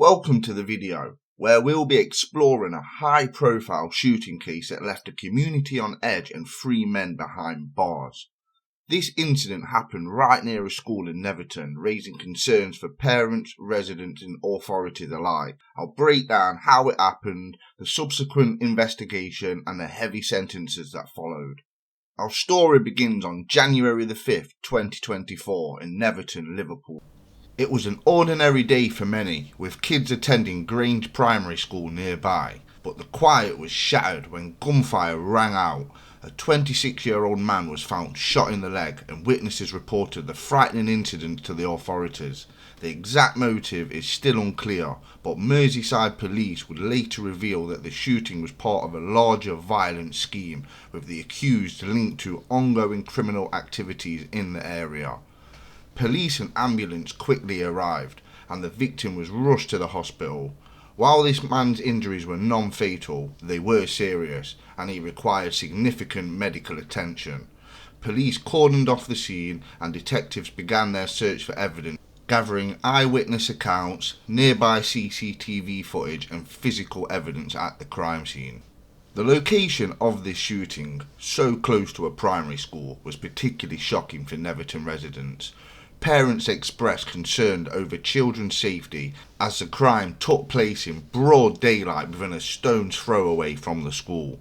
Welcome to the video, where we'll be exploring a high-profile shooting case that left the community on edge and 3 men behind bars. This incident happened right near a school in Netherton, raising concerns for parents, residents and authorities alike. I'll break down how it happened, the subsequent investigation and the heavy sentences that followed. Our story begins on January the 5th, 2024 in Netherton, Liverpool. It was an ordinary day for many, with kids attending Grange Primary School nearby, but the quiet was shattered when gunfire rang out. A 26-year-old man was found shot in the leg, and witnesses reported the frightening incident to the authorities. The exact motive is still unclear, but Merseyside police would later reveal that the shooting was part of a larger violent scheme, with the accused linked to ongoing criminal activities in the area. Police and ambulance quickly arrived, and the victim was rushed to the hospital. While this man's injuries were non-fatal, they were serious, and he required significant medical attention. Police cordoned off the scene, and detectives began their search for evidence, gathering eyewitness accounts, nearby CCTV footage, and physical evidence at the crime scene. The location of this shooting, so close to a primary school, was particularly shocking for Netherton residents. Parents expressed concern over children's safety as the crime took place in broad daylight within a stone's throw away from the school.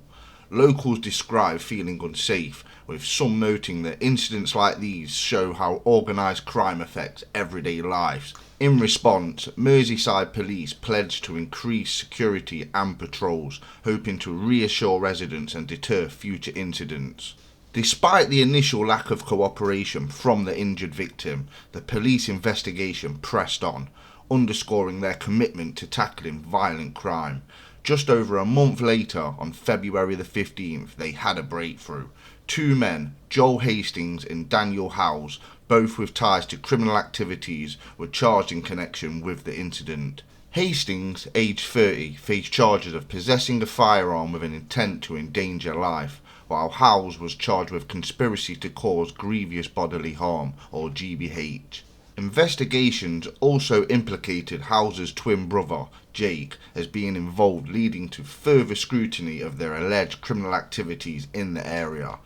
Locals described feeling unsafe, with some noting that incidents like these show how organised crime affects everyday lives. In response, Merseyside police pledged to increase security and patrols, hoping to reassure residents and deter future incidents. Despite the initial lack of cooperation from the injured victim, the police investigation pressed on, underscoring their commitment to tackling violent crime. Just over a month later, on February the 15th, they had a breakthrough. 2 men, Joel Hastings and Daniel Howells, both with ties to criminal activities, were charged in connection with the incident. Hastings, aged 30, faced charges of possessing a firearm with an intent to endanger life, while Howells was charged with conspiracy to cause grievous bodily harm, or GBH. Investigations also implicated Howells' twin brother, Jake, as being involved, leading to further scrutiny of their alleged criminal activities in the area.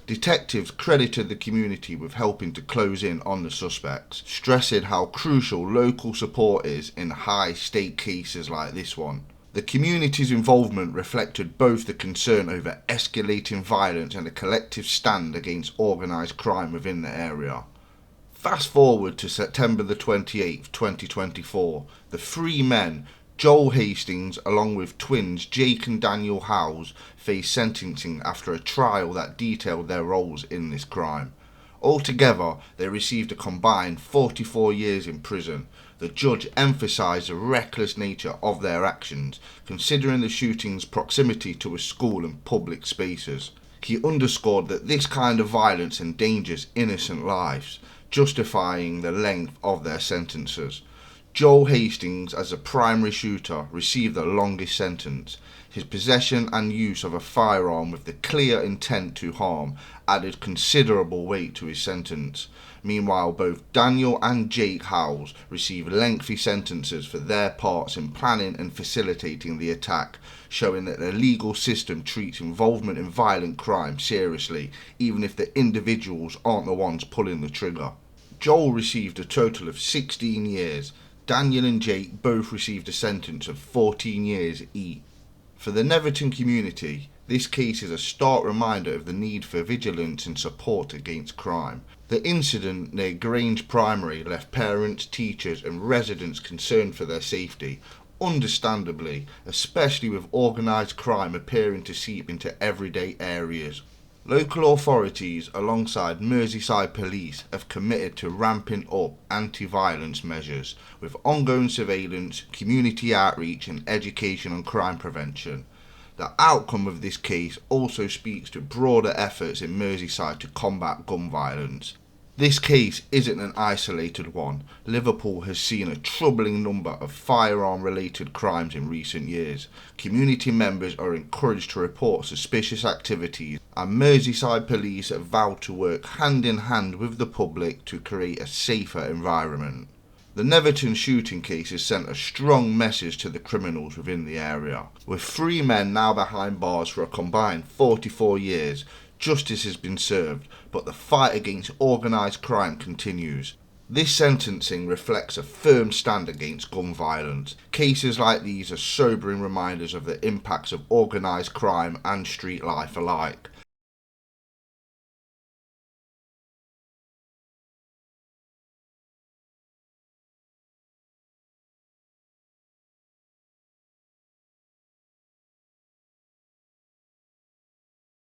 Detectives credited the community with helping to close in on the suspects, stressing how crucial local support is in high-stake cases like this one. The community's involvement reflected both the concern over escalating violence and a collective stand against organised crime within the area. Fast forward to September the 28th, 2024, the 3 men, Joel Hastings, along with twins Jake and Daniel Howells, faced sentencing after a trial that detailed their roles in this crime. Altogether, they received a combined 44 years in prison. The judge emphasised the reckless nature of their actions, considering the shooting's proximity to a school and public spaces. He underscored that this kind of violence endangers innocent lives, justifying the length of their sentences. Joel Hastings, as a primary shooter, received the longest sentence. His possession and use of a firearm with the clear intent to harm added considerable weight to his sentence. Meanwhile, both Daniel and Jake Howells received lengthy sentences for their parts in planning and facilitating the attack, showing that the legal system treats involvement in violent crime seriously, even if the individuals aren't the ones pulling the trigger. Joel received a total of 16 years. Daniel and Jake both received a sentence of 14 years each. For the Netherton community, this case is a stark reminder of the need for vigilance and support against crime. The incident near Grange Primary left parents, teachers and residents concerned for their safety, understandably, especially with organised crime appearing to seep into everyday areas. Local authorities, alongside Merseyside police, have committed to ramping up anti-violence measures, with ongoing surveillance, community outreach and education on crime prevention. The outcome of this case also speaks to broader efforts in Merseyside to combat gun violence. This case isn't an isolated one. Liverpool has seen a troubling number of firearm-related crimes in recent years. Community members are encouraged to report suspicious activities, and Merseyside police have vowed to work hand in hand with the public to create a safer environment. The Netherton shooting case has sent a strong message to the criminals within the area. With 3 men now behind bars for a combined 44 years, justice has been served, but the fight against organised crime continues. This sentencing reflects a firm stand against gun violence. Cases like these are sobering reminders of the impacts of organised crime and street life alike.